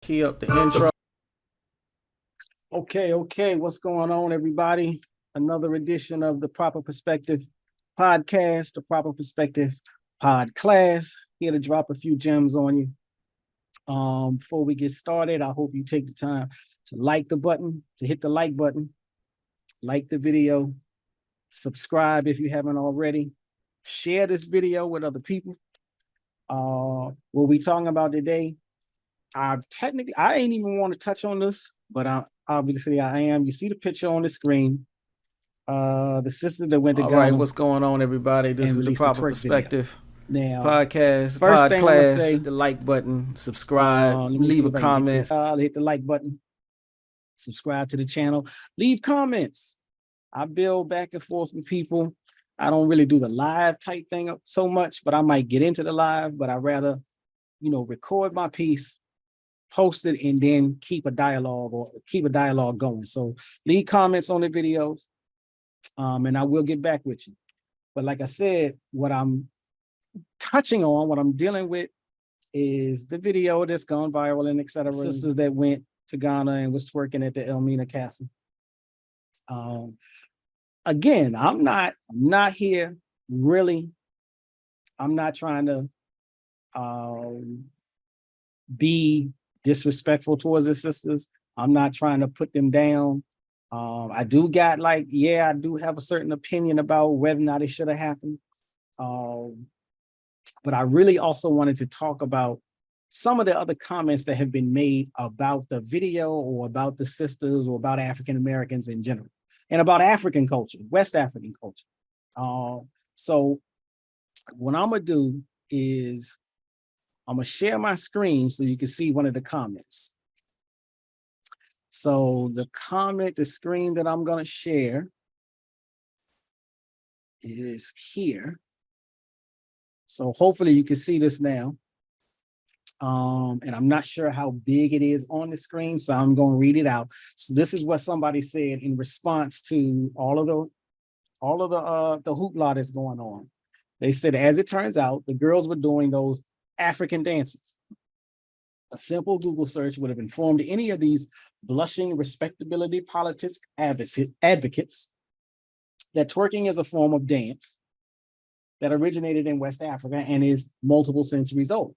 Key up the intro. Okay. What's going on, everybody? Another edition of the Proper Perspective podcast, the Proper Perspective pod class. Here to drop a few gems on you. Before we get started, I hope you take the time to hit the like button, like the video, subscribe if you haven't already, share this video with other people. What we talking about today, I ain't even want to touch on this, but obviously I am. You see the picture on the screen. The sisters that went to Ghana. All right, what's going on, everybody? This is the Proper Perspective now podcast. First thing I'm gonna say, the like button, subscribe, leave a comment. Hit the like button, subscribe to the channel, leave comments. I build back and forth with people. I don't really do the live type thing so much, but I might get into the live, but I rather, record my piece, post it, and then keep a dialogue going. So leave comments on the videos, and I will get back with you. But like I said, what I'm dealing with is the video that's gone viral and etc. Sisters that went to Ghana and was twerking at the Elmina castle. Again, I'm not here really. I'm not trying to be disrespectful towards the sisters. I'm not trying to put them down. I do have a certain opinion about whether or not it should have happened. But I really also wanted to talk about some of the other comments that have been made about the video or about the sisters or about African Americans in general and about African culture, West African culture. So what I'm gonna do is I'm gonna share my screen so you can see one of the comments. So the screen that I'm gonna share is here. So hopefully you can see this now. And I'm not sure how big it is on the screen, so I'm going to read it out. So this is what somebody said in response to all of the hoopla that's going on. They said, as it turns out, the girls were doing those African dances. A simple Google search would have informed any of these blushing respectability politics advocates that twerking is a form of dance that originated in West Africa and is multiple centuries old.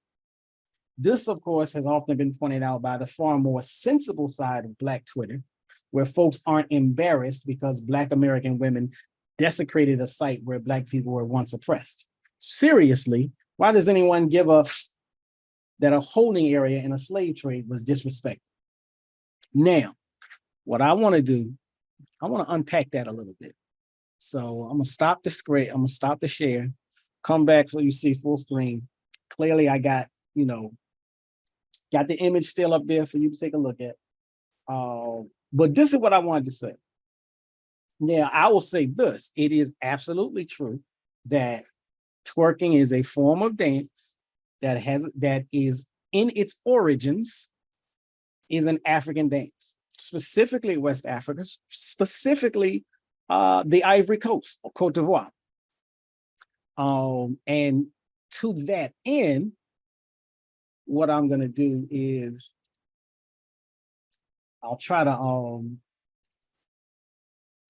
This, of course, has often been pointed out by the far more sensible side of Black Twitter, where folks aren't embarrassed because Black American women desecrated a site where Black people were once oppressed. Seriously, why does anyone give a that a holding area in a slave trade was disrespected? Now, what I want to do, I want to unpack that a little bit. So I'm going to stop the screen. I'm going to stop the share, come back so you see full screen. Clearly, I got the image still up there for you to take a look at. But this is what I wanted to say. Now, I will say this. It is absolutely true that twerking is a form of dance that is in its origins is an African dance, specifically West Africa, specifically the Ivory Coast or Cote d'Ivoire. And to that end, what I'm going to do is I'll try to, I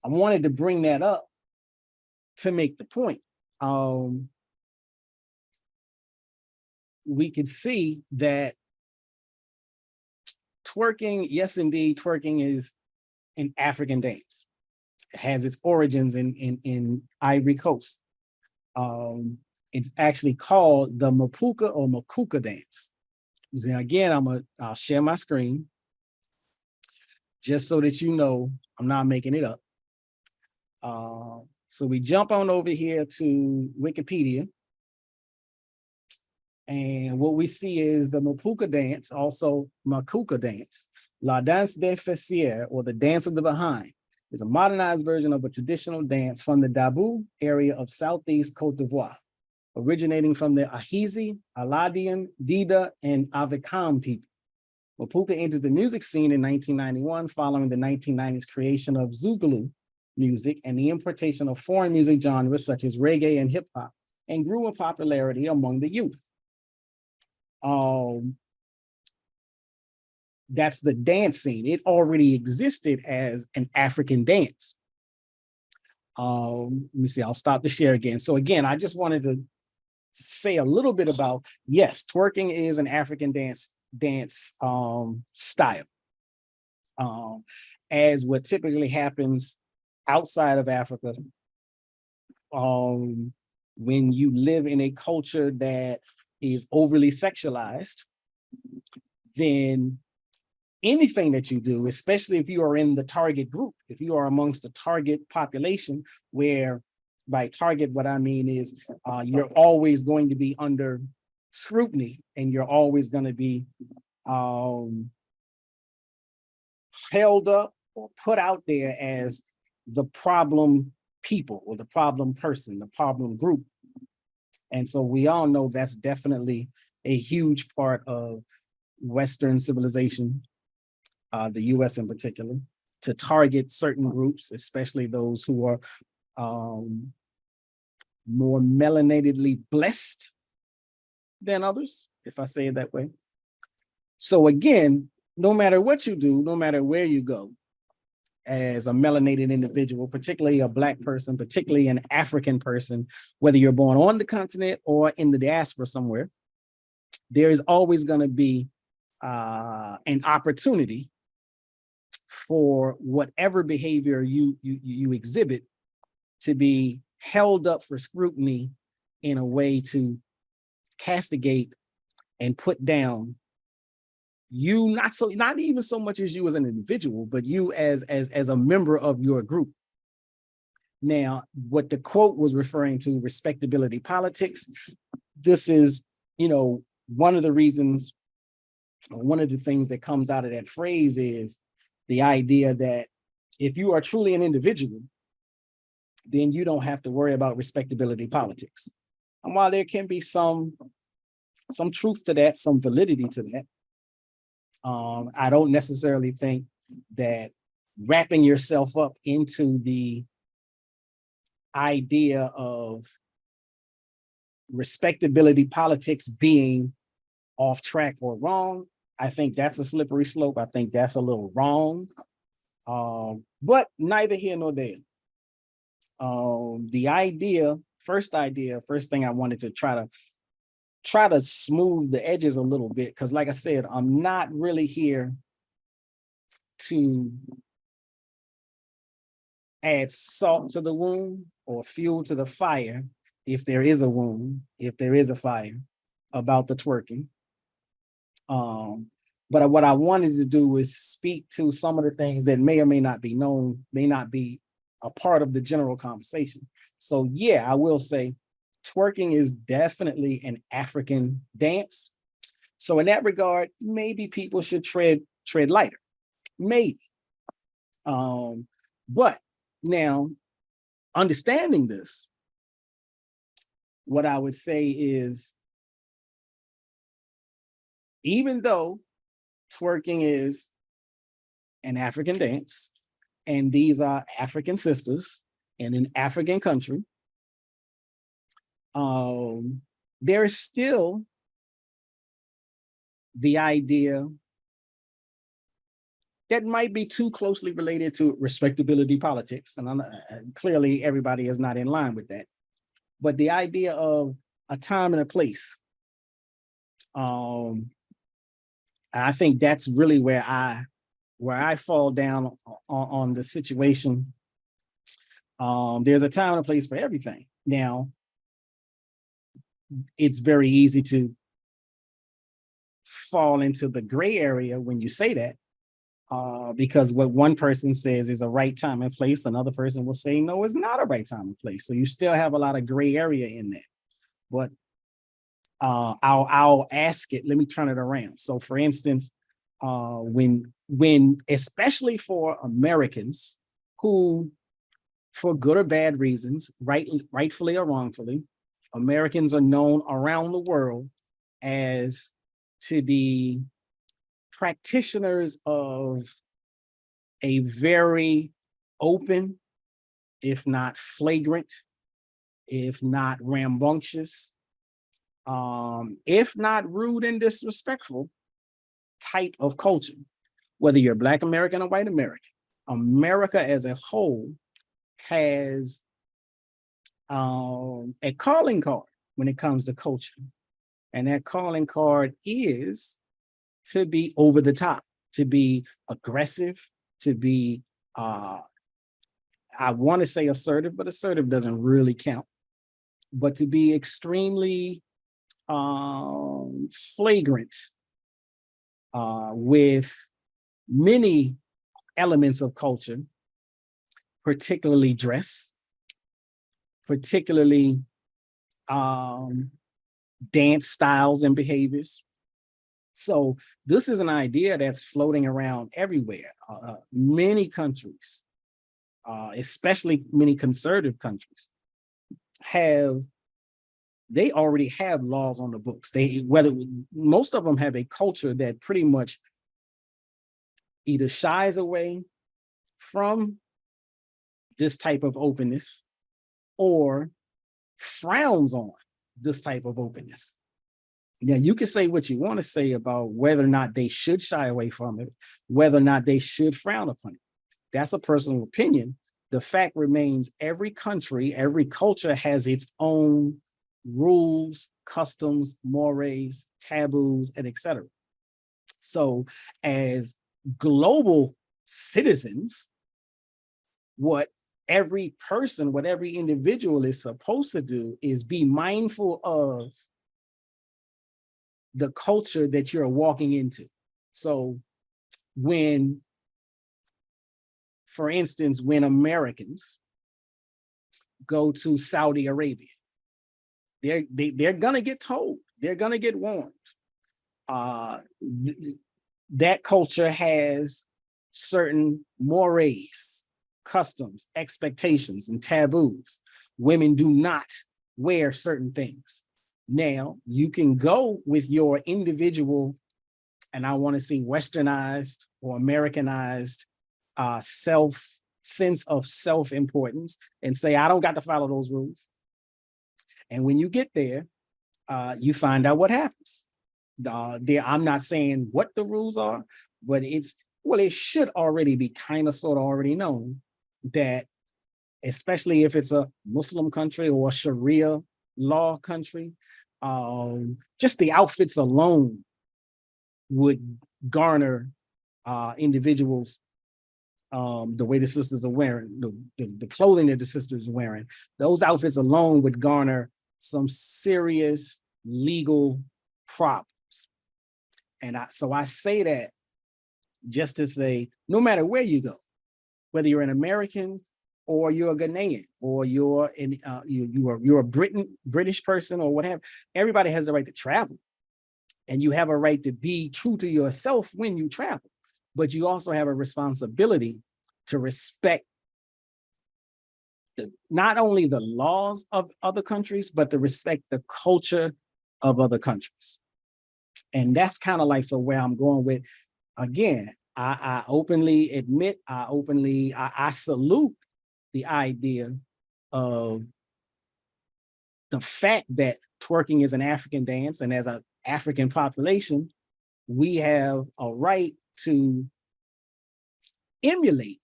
wanted to bring that up to make the point. We can see that twerking, yes, indeed, twerking is an African dance. It has its origins in Ivory Coast. It's actually called the Mapuka or Makuka dance. And again, I'll share my screen just so that you know I'm not making it up. So we jump on over here to Wikipedia. And what we see is the Mapuka dance, also Makuka dance, La Danse des Fessiers, or the dance of the behind, is a modernized version of a traditional dance from the Dabu area of Southeast Cote d'Ivoire, originating from the Ahizi, Aladian, Dida, and Avikam people. Mapuka entered the music scene in 1991 following the 1990s creation of Zouglou music and the importation of foreign music genres such as reggae and hip hop, and grew in popularity among the youth. that's the dance scene. It already existed as an African dance. Let me see, I'll stop the share again. So again, I just wanted to say a little bit about, yes, twerking is an African dance style. As what typically happens outside of Africa, when you live in a culture that is overly sexualized, then anything that you do, especially if you are in the target group, if you are amongst the target population, where by target, what I mean is you're always going to be under scrutiny, and you're always going to be held up or put out there as the problem people or the problem person, the problem group. And so we all know that's definitely a huge part of Western civilization, the US in particular, to target certain groups, especially those who are more melanatedly blessed than others, if I say it that way. So again, no matter what you do, no matter where you go, as a melanated individual, particularly a Black person, particularly an African person, whether you're born on the continent or in the diaspora somewhere, there is always going to be an opportunity for whatever behavior you exhibit to be held up for scrutiny in a way to castigate and put down you, not even so much as you as an individual, but you as a member of your group. Now, what the quote was referring to, respectability politics, this is, one of the reasons, one of the things that comes out of that phrase is the idea that if you are truly an individual, then you don't have to worry about respectability politics. And while there can be some truth to that, some validity to that, I don't necessarily think that wrapping yourself up into the idea of respectability politics being off track or wrong, I think that's a slippery slope. I think that's a little wrong. But neither here nor there. The first thing I wanted to try to smooth the edges a little bit, because like I said, I'm not really here to add salt to the wound or fuel to the fire, if there is a wound, if there is a fire, about the twerking. But what I wanted to do is speak to some of the things that may or may not be known, may not be a part of the general conversation. So yeah, I will say twerking is definitely an African dance. So in that regard, maybe people should tread lighter, maybe. But now, understanding this, what I would say is, even though twerking is an African dance, and these are African sisters in an African country, there is still the idea that might be too closely related to respectability politics. And clearly everybody is not in line with that. But the idea of a time and a place, and I think that's really where I fall down on the situation. There's a time and a place for everything. Now, it's very easy to fall into the gray area when you say that, because what one person says is a right time and place, another person will say, no, it's not a right time and place. So you still have a lot of gray area in that. But I'll ask it, let me turn it around. So for instance, when especially for Americans who, for good or bad reasons, rightfully or wrongfully, Americans are known around the world as to be practitioners of a very open, if not flagrant, if not rambunctious, if not rude and disrespectful type of culture. whether you're Black American or white American, America as a whole has a calling card when it comes to culture. And that calling card is to be over the top, to be aggressive, to be, I want to say assertive, but assertive doesn't really count, but to be extremely flagrant with many elements of culture, particularly dress, particularly dance styles and behaviors. So this is an idea that's floating around everywhere. Many countries, especially many conservative countries, they already have laws on the books. Most of them have a culture that pretty much either shies away from this type of openness or frowns on this type of openness. Now, you can say what you want to say about whether or not they should shy away from it, whether or not they should frown upon it. That's a personal opinion. The fact remains every country, every culture has its own rules, customs, mores, taboos, and etc. So as global citizens, what every person, what every individual is supposed to do is be mindful of the culture that you're walking into. So when, for instance, when Americans go to Saudi Arabia, they're gonna get told, they're gonna get warned. That culture has certain mores, customs, expectations, and taboos. Women do not wear certain things. Now, you can go with your individual, and I want to say westernized or Americanized sense of self-importance and say, I don't got to follow those rules. And when you get there, you find out what happens. I'm not saying what the rules are, but it should already be kind of sort of already known that, especially if it's a Muslim country or a Sharia law country, just the outfits alone would garner individuals, the way the sisters are wearing, the clothing that the sisters are wearing, those outfits alone would garner some serious legal problems. And so I say that just to say, no matter where you go, whether you're an American or you're a Ghanaian or you're a British person or whatever, everybody has the right to travel. And you have a right to be true to yourself when you travel, but you also have a responsibility to respect not only the laws of other countries, but to respect the culture of other countries. And that's kind of like, so where I'm going with, again, I openly admit, I salute the idea of the fact that twerking is an African dance, and as an African population, we have a right to emulate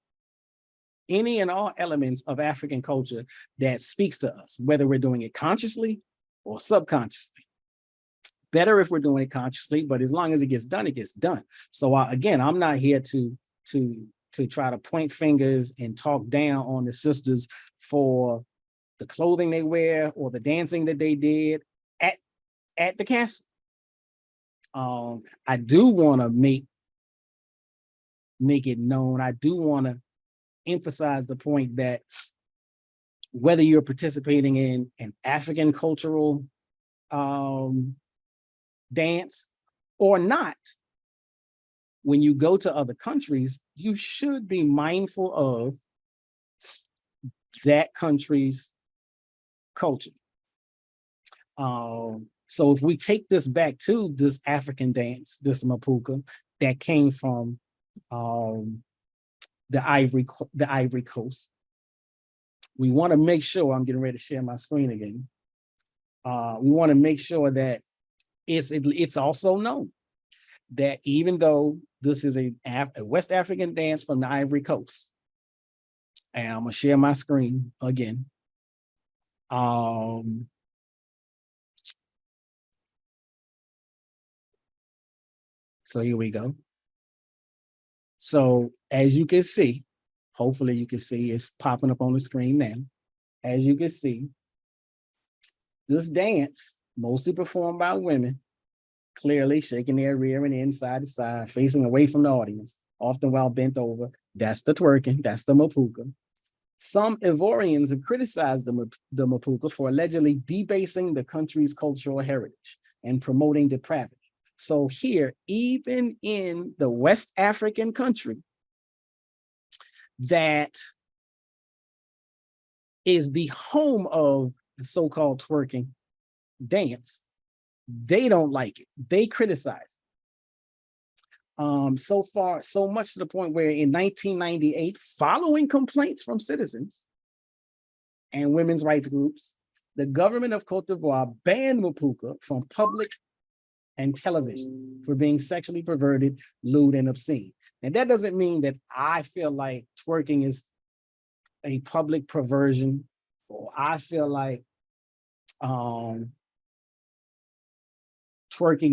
any and all elements of African culture that speaks to us, whether we're doing it consciously or subconsciously. Better if we're doing it consciously, but as long as it gets done, it gets done. So again, I'm not here to try to point fingers and talk down on the sisters for the clothing they wear or the dancing that they did at the castle. I do want to make it known. I do want to emphasize the point that whether you're participating in an African cultural dance or not, when you go to other countries, you should be mindful of that country's culture. So if we take this back to this African dance, this mapuka, that came from the Ivory Coast, we want to make sure, I'm getting ready to share my screen again. We want to make sure that it's also known that even though This is a West African dance from the Ivory Coast. And I'm gonna share my screen again. So here we go. So as you can see, hopefully you can see it's popping up on the screen now. As you can see, this dance, mostly performed by women, clearly shaking their rear and end side to side, facing away from the audience, often while bent over. That's the twerking, that's the mapuka. Some Ivorians have criticized the mapuka for allegedly debasing the country's cultural heritage and promoting depravity. So here, even in the West African country that is the home of the so-called twerking dance, they don't like it. They criticize it. So far, so much to the point where in 1998, following complaints from citizens and women's rights groups, the government of Cote d'Ivoire banned mapuka from public and television for being sexually perverted, lewd, and obscene. And that doesn't mean that I feel like twerking is a public perversion, or I feel like twerking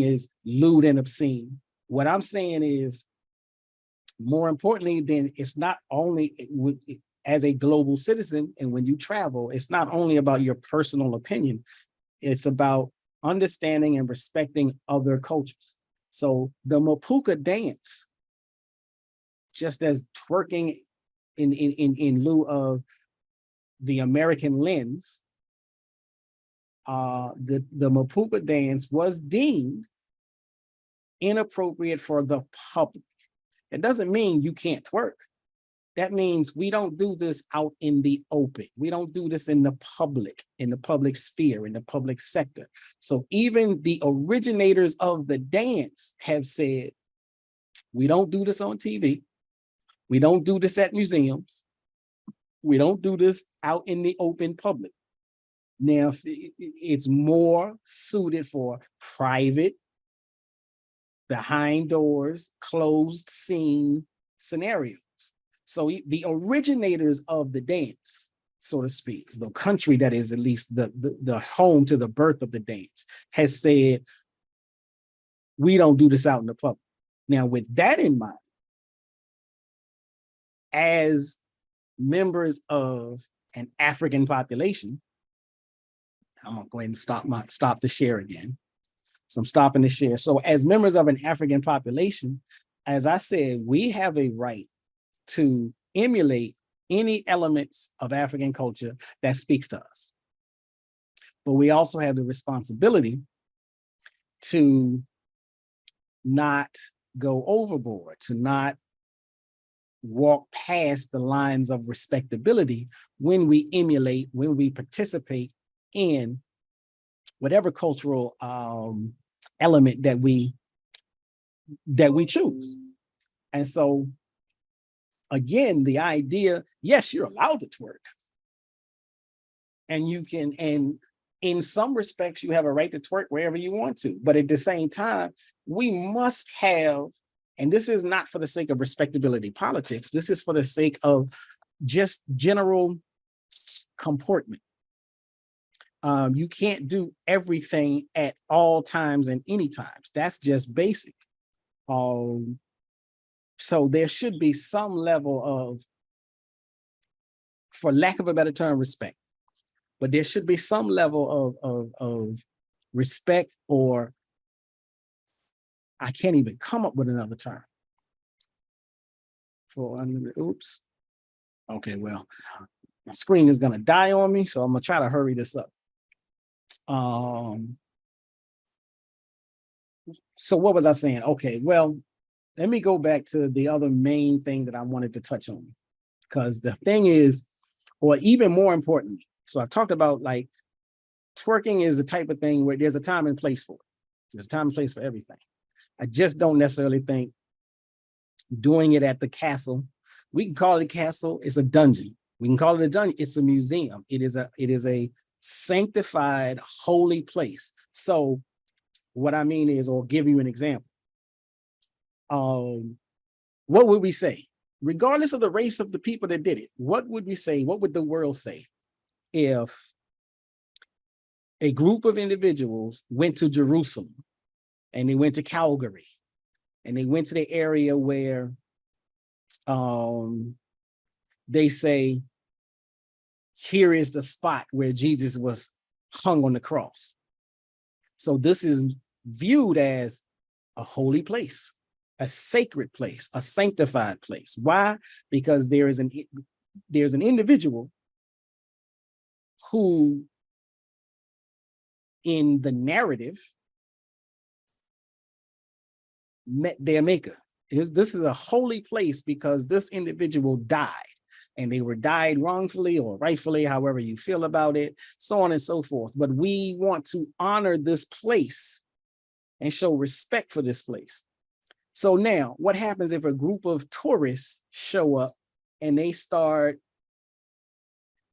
is lewd and obscene. What I'm saying is, more importantly, then it's not only as a global citizen, and when you travel, it's not only about your personal opinion, it's about understanding and respecting other cultures. So the mapuka dance, just as twerking in lieu of the American lens, the mapuka dance was deemed inappropriate for the public. It doesn't mean you can't twerk. That means we don't do this out in the open. We don't do this in the public sphere, in the public sector. So even the originators of the dance have said, we don't do this on TV. We don't do this at museums. We don't do this out in the open public. Now, it's more suited for private, behind doors, closed scene scenarios. So the originators of the dance, so to speak, the country that is at least the home to the birth of the dance, has said, we don't do this out in the public. Now, with that in mind, as members of an African population, I'm gonna go ahead and stop the share again. So I'm stopping the share. So as members of an African population, as I said, we have a right to emulate any elements of African culture that speaks to us. But we also have the responsibility to not go overboard, to not walk past the lines of respectability when we emulate, when we participate in whatever cultural element that we choose. And so, again, the idea, yes, you're allowed to twerk. And you can, and in some respects, you have a right to twerk wherever you want to. But at the same time, we must have, and this is not for the sake of respectability politics, this is for the sake of just general comportment. You can't do everything at all times and any times. That's just basic. So there should be some level of, for lack of a better term, respect. But there should be some level of respect, or I can't even come up with another term. For unlimited, oops. Okay, well, my screen is gonna die on me, so I'm gonna try to hurry this up. So what was I saying? Okay, well, let me go back to the other main thing that I wanted to touch on, because the thing is, or even more importantly, so I've talked about, like, twerking is the type of thing where there's a time and place for it. There's a time and place for everything. I just don't necessarily think doing it at the castle, we can call it a castle, it's a dungeon. We can call it a dungeon, it's a museum. It is a sanctified, holy place. So what I mean is, or give you an example. what would we say? Regardless of the race of the people that did it, what would we say? What would the world say if a group of individuals went to Jerusalem and they went to Calgary and they went to the area where they say, here is the spot where Jesus was hung on the cross. So this is viewed as a holy place, a sacred place, a sanctified place. Why? Because there's an individual who, in the narrative, met their maker. This is a holy place because this individual died, and they were died wrongfully or rightfully, however you feel about it, so on and so forth. But we want to honor this place and show respect for this place. So now, what happens if a group of tourists show up and they start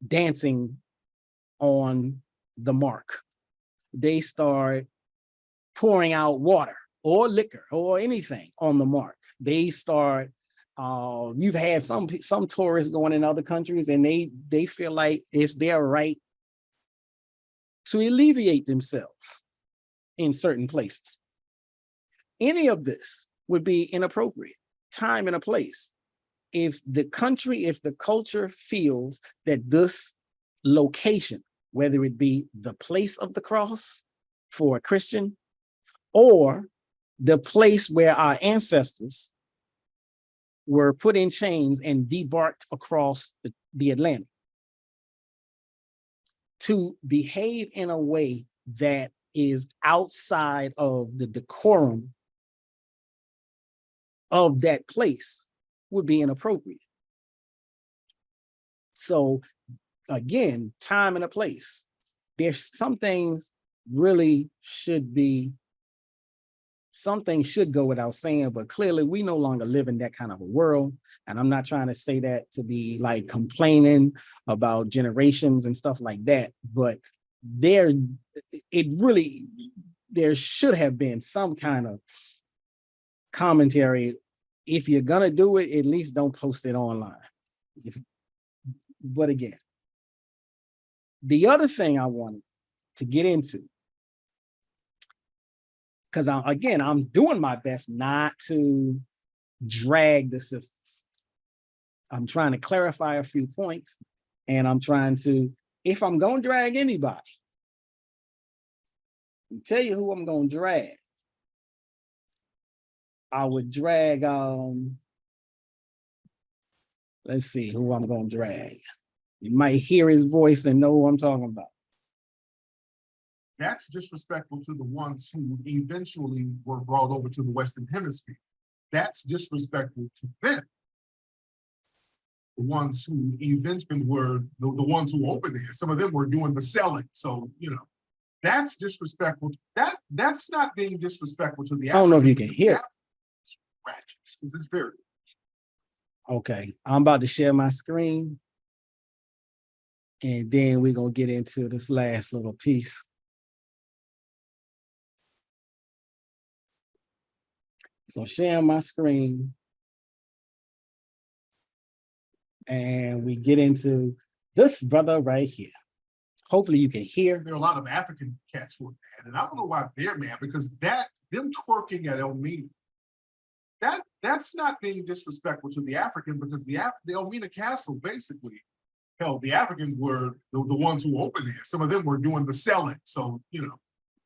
dancing on the mark? They start pouring out water or liquor or anything on the mark. They start, you've had some tourists going in other countries and they feel like it's their right to alleviate themselves in certain places. Any of this would be inappropriate, time and a place. If the culture feels that this location, whether it be the place of the cross for a Christian or the place where our ancestors were put in chains and debarked across the Atlantic, to behave in a way that is outside of the decorum of that place would be inappropriate. So again, time and a place. There's some things really should be, some things should go without saying, but clearly we no longer live in that kind of a world. And I'm not trying to say that to be like complaining about generations and stuff like that, but there should have been some kind of commentary. If you're gonna do it, at least don't post it online. But again, the other thing I wanted to get into, because I'm doing my best not to drag the systems. I'm trying to clarify a few points, and I'm trying to, if I'm going to drag anybody, I'll tell you who I'm going to drag. I would drag, let's see who I'm going to drag. You might hear his voice and know who I'm talking about. That's disrespectful to the ones who eventually were brought over to the Western Hemisphere. That's disrespectful to them. The ones who eventually were the ones who opened there. Some of them were doing the selling. So, that's disrespectful. That's not being disrespectful to the I don't know if you can hear. Ratchets. This is very. Okay, I'm about to share my screen. And then we're going to get into this last little piece. So sharing my screen. And we get into this brother right here. Hopefully you can hear. There are a lot of African cats who are mad, and I don't know why they're mad, because them twerking at Elmina, that's not being disrespectful to the African, because the Elmina castle basically, hell, the Africans were the ones who opened there. Some of them were doing the selling. So,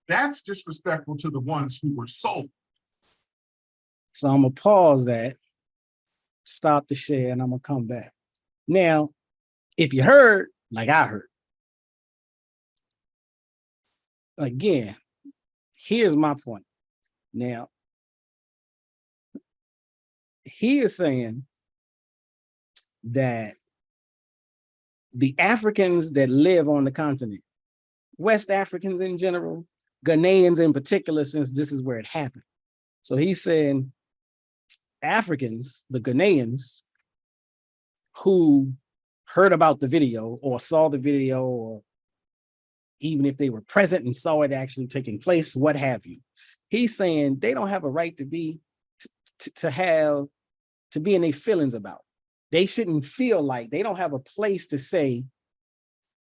that's disrespectful to the ones who were sold. So I'm going to pause that, stop the share, and I'm going to come back. Now, if you heard, like I heard, again, here's my point. Now, he is saying that the Africans that live on the continent, West Africans in general, Ghanaians in particular, since this is where it happened. So he's saying Africans, the Ghanaians, who heard about the video or saw the video, or even if they were present and saw it actually taking place, what have you. He's saying they don't have a right to be to be in their feelings about. They shouldn't feel like they don't have a place to say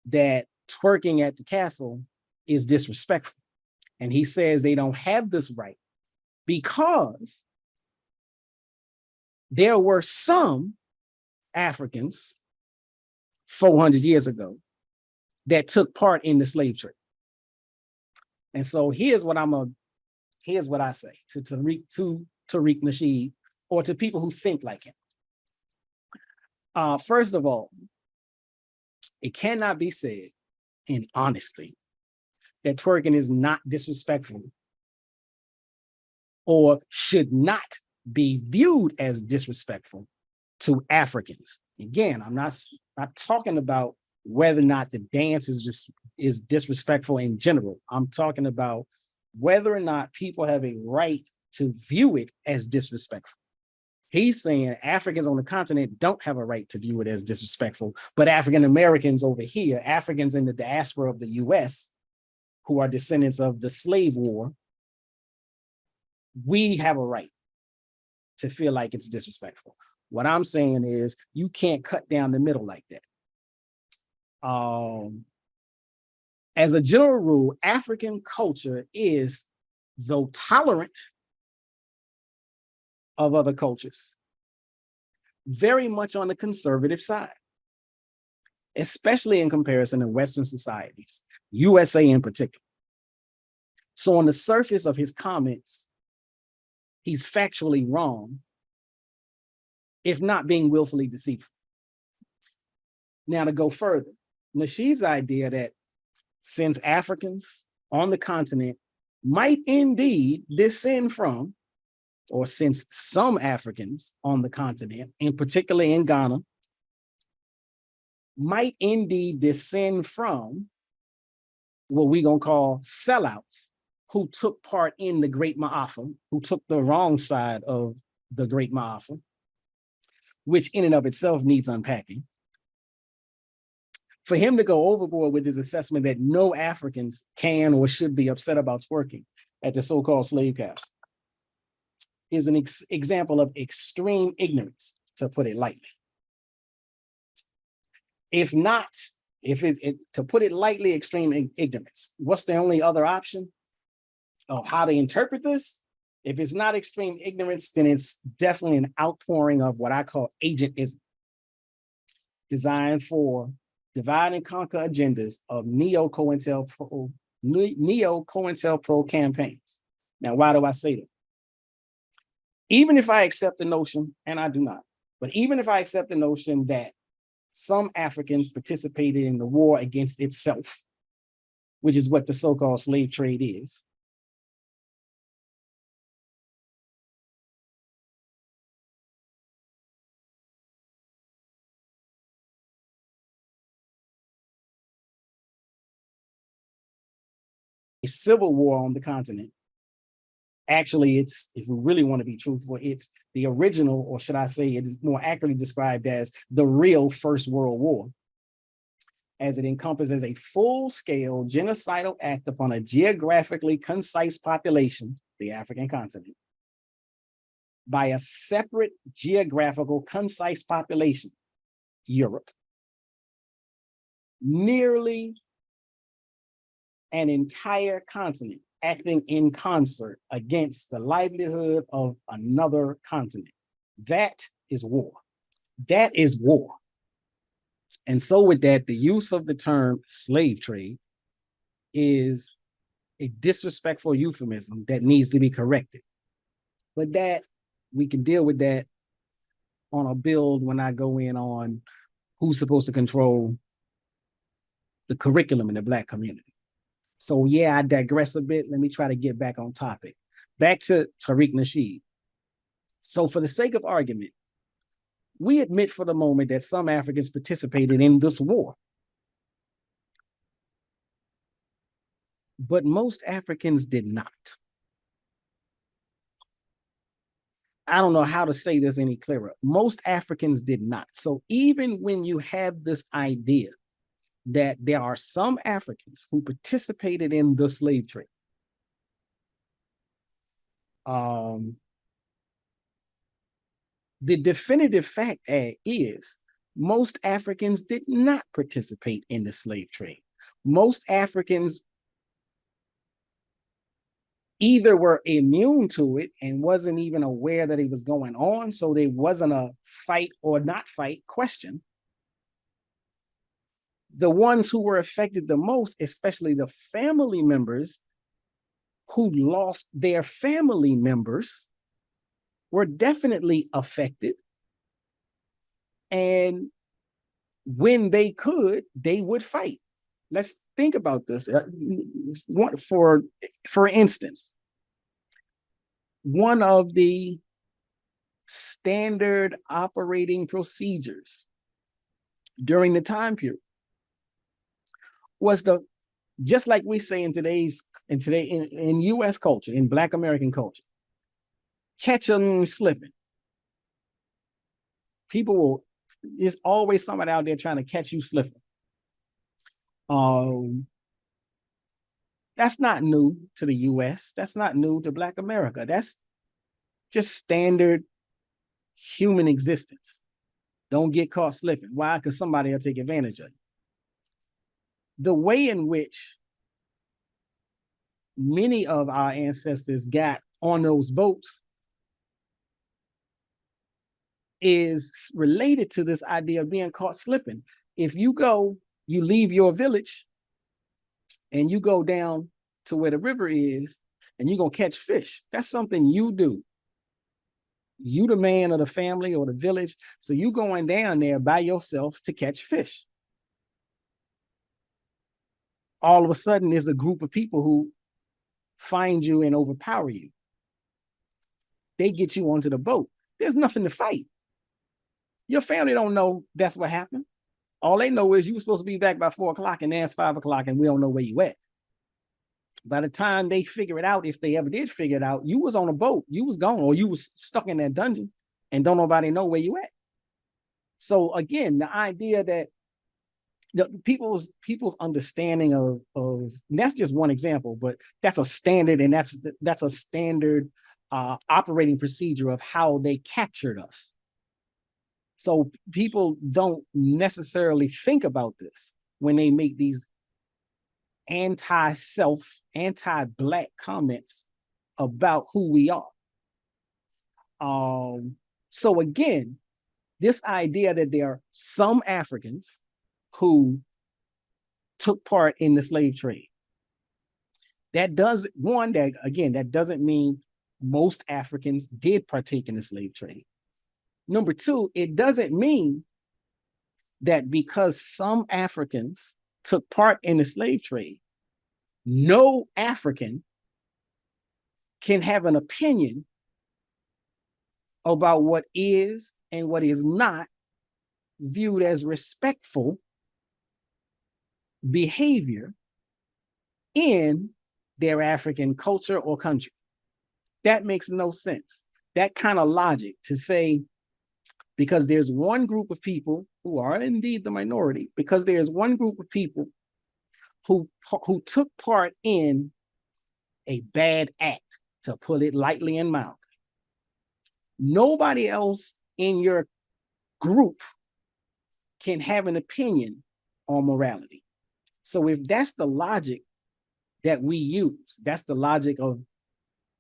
that twerking at the castle is disrespectful. And he says they don't have this right because there were some Africans 400 years ago that took part in the slave trade. And so here's what I say to Tariq Nasheed, or to people who think like him. First of all, it cannot be said in honesty that twerking is not disrespectful or should not be viewed as disrespectful to Africans. Again, I'm not talking about whether or not the dance is disrespectful in general. I'm talking about whether or not people have a right to view it as disrespectful. He's saying Africans on the continent don't have a right to view it as disrespectful, but African Americans over here, Africans in the diaspora of the US, who are descendants of the slave war, we have a right to feel like it's disrespectful. What I'm saying is you can't cut down the middle like that. As a general rule, African culture is, though tolerant of other cultures, very much on the conservative side, especially in comparison to Western societies, USA in particular. So on the surface of his comments, he's factually wrong, if not being willfully deceitful. Now, to go further, Nasheed's idea that since Africans on the continent might indeed descend from, or since some Africans on the continent, and particularly in Ghana, might indeed descend from what we're going to call sellouts who took part in the Great Ma'afa, who took the wrong side of the Great Ma'afa, which in and of itself needs unpacking. For him to go overboard with his assessment that no Africans can or should be upset about twerking at the so-called slave castle is an example of extreme ignorance, to put it lightly. If not, to put it lightly, extreme ignorance. What's the only other option of how to interpret this? If it's not extreme ignorance, then it's definitely an outpouring of what I call agentism, designed for divide and conquer agendas of neo-COINTELPRO campaigns. Now, why do I say that? Even if I accept the notion, and I do not, but even if I accept the notion that some Africans participated in the war against itself, which is what the so-called slave trade is, a civil war on the continent. Actually, it's, if we really want to be truthful, it's the original, or should I say it is more accurately described as the real First World War, as it encompasses a full-scale genocidal act upon a geographically concise population, the African continent, by a separate geographical concise population, Europe, nearly an entire continent acting in concert against the livelihood of another continent. That is war. That is war. And so with that, the use of the term slave trade is a disrespectful euphemism that needs to be corrected. But that, we can deal with that on a build when I go in on who's supposed to control the curriculum in the Black community. So yeah, I digress a bit. Let me try to get back on topic. Back to Tariq Nasheed. So for the sake of argument, we admit for the moment that some Africans participated in this war. But most Africans did not. I don't know how to say this any clearer. Most Africans did not. So even when you have this idea that there are some Africans who participated in the slave trade, The definitive fact is most Africans did not participate in the slave trade. Most Africans either were immune to it and wasn't even aware that it was going on, so there wasn't a fight or not fight question. The ones who were affected the most, especially the family members who lost their family members, were definitely affected. And when they could, they would fight. Let's think about this. For instance, one of the standard operating procedures during the time period was just like we say in US culture, in Black American culture, catch them slipping. People will, there's always somebody out there trying to catch you slipping. That's not new to the US. That's not new to Black America. That's just standard human existence. Don't get caught slipping. Why? Because somebody will take advantage of you. The way in which many of our ancestors got on those boats is related to this idea of being caught slipping. If you leave your village and you go down to where the river is and you're going to catch fish, that's something you do. You the man of the family or the village, so you going down there by yourself to catch fish. All of a sudden, there's a group of people who find you and overpower you. They get you onto the boat. There's nothing to fight. Your family don't know that's what happened. All they know is you were supposed to be back by 4 o'clock and now it's 5 o'clock and we don't know where you at. By the time they figure it out, if they ever did figure it out, you was on a boat, you was gone, or you was stuck in that dungeon and don't nobody know where you at. So again, the idea that people's understanding of that's just one example, but that's a standard, and that's a standard operating procedure of how they captured us. So people don't necessarily think about this when they make these anti-self, anti-Black comments about who we are. So again, this idea that there are some Africans who took part in the slave trade, that doesn't mean most Africans did partake in the slave trade. Number two, it doesn't mean that because some Africans took part in the slave trade, no African can have an opinion about what is and what is not viewed as respectful behavior in their African culture or country. That makes no sense. That kind of logic to say, because there's one group of people who are indeed the minority, because there's one group of people who took part in a bad act, to put it lightly and mildly, nobody else in your group can have an opinion on morality. So if that's the logic that we use, that's the logic of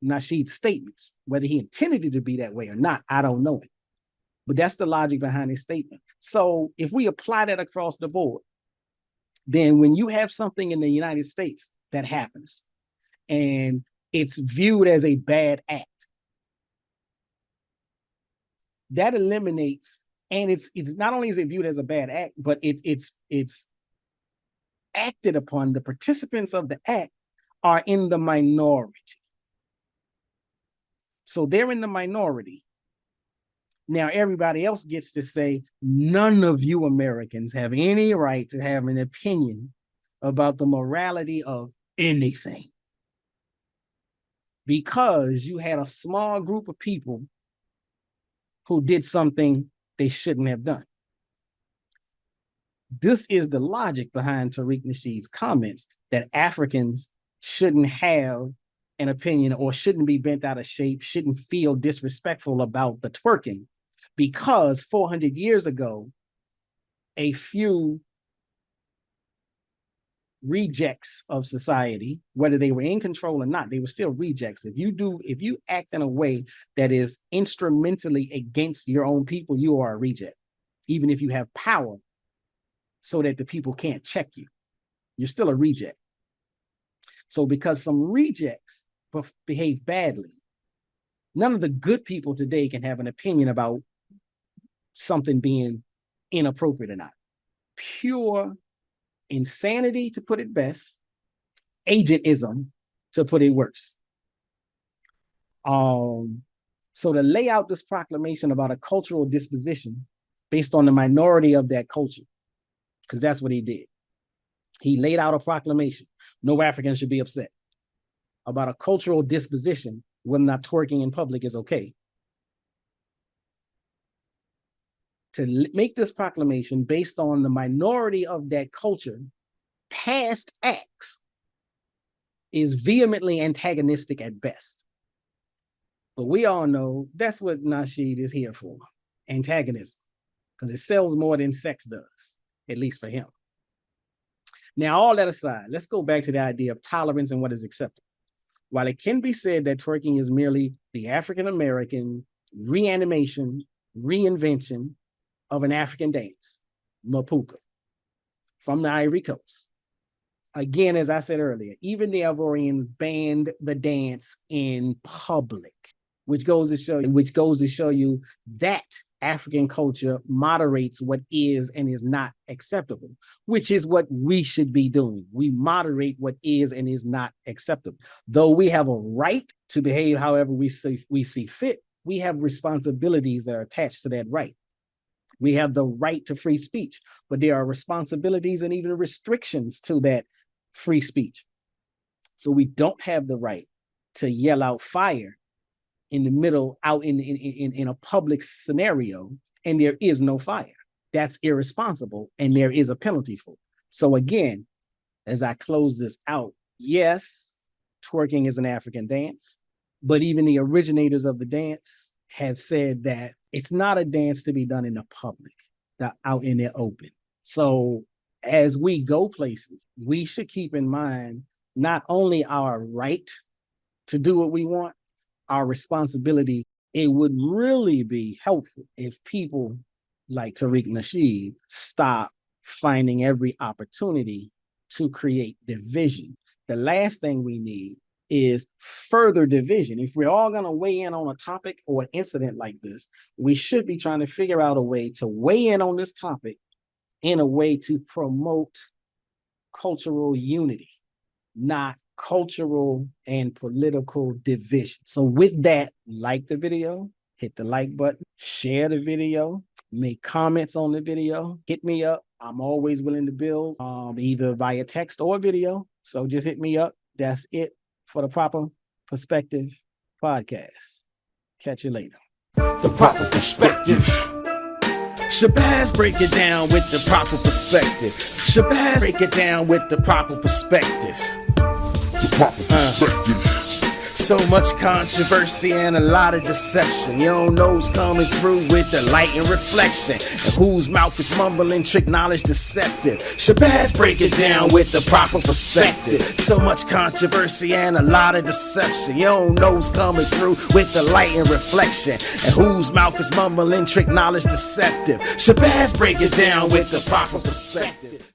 Nasheed's statements. Whether he intended it to be that way or not, I don't know it. But that's the logic behind his statement. So if we apply that across the board, then when you have something in the United States that happens and it's viewed as a bad act, that eliminates, and it's not only is it viewed as a bad act, but it's acted upon. The participants of the act are in the minority. So they're in the minority. Now everybody else gets to say, none of you Americans have any right to have an opinion about the morality of anything, because you had a small group of people who did something they shouldn't have done. This is the logic behind Tariq Nasheed's comments that Africans shouldn't have an opinion or shouldn't be bent out of shape, shouldn't feel disrespectful about the twerking, because 400 years ago, a few rejects of society, whether they were in control or not, they were still rejects. If you act in a way that is instrumentally against your own people, you are a reject. Even if you have power so that the people can't check you, you're still a reject. So because some rejects behave badly, none of the good people today can have an opinion about something being inappropriate or not. Pure insanity, to put it best, agentism, to put it worse. So to lay out this proclamation about a cultural disposition based on the minority of that culture, because that's what he did. He laid out a proclamation. No African should be upset about a cultural disposition when not twerking in public is okay. To make this proclamation based on the minority of that culture, past acts is vehemently antagonistic at best. But we all know that's what Nasheed is here for, antagonism, because it sells more than sex does, at least for him. Now, all that aside, let's go back to the idea of tolerance and what is acceptable. While it can be said that twerking is merely the African-American reanimation, reinvention of an African dance, Mapuka, from the Ivory Coast. Again, as I said earlier, even the Ivorians banned the dance in public, which goes to show you that African culture moderates what is and is not acceptable, which is what we should be doing. We moderate what is and is not acceptable. Though we have a right to behave however we see fit, we have responsibilities that are attached to that right. We have the right to free speech, but there are responsibilities and even restrictions to that free speech. So we don't have the right to yell out fire in the middle, out in a public scenario, and there is no fire. That's irresponsible, and there is a penalty for it. So again, as I close this out, yes, twerking is an African dance, but even the originators of the dance have said that it's not a dance to be done in the public, out in the open. So as we go places, we should keep in mind not only our right to do what we want, our responsibility. It would really be helpful if people like Tariq Nasheed stop finding every opportunity to create division. The last thing we need is further division. If we're all going to weigh in on a topic or an incident like this, we should be trying to figure out a way to weigh in on this topic in a way to promote cultural unity, not cultural and political division. So with that, like the video, hit the like button, share the video, make comments on the video, hit me up. I'm always willing to build, either via text or video. So just hit me up. That's it for the Proper Perspective podcast. Catch you later. The Proper Perspective. Shabazz break it down with the proper perspective. Shabazz break it down with the proper perspective. The proper perspective. So much controversy and a lot of deception. You don't know who's coming through with the light and reflection, and whose mouth is mumbling, trick knowledge deceptive. Shabazz break it down with the proper perspective. So much controversy and a lot of deception. You don't know who's coming through with the light and reflection, and whose mouth is mumbling, trick knowledge deceptive. Shabazz break it down with the proper perspective.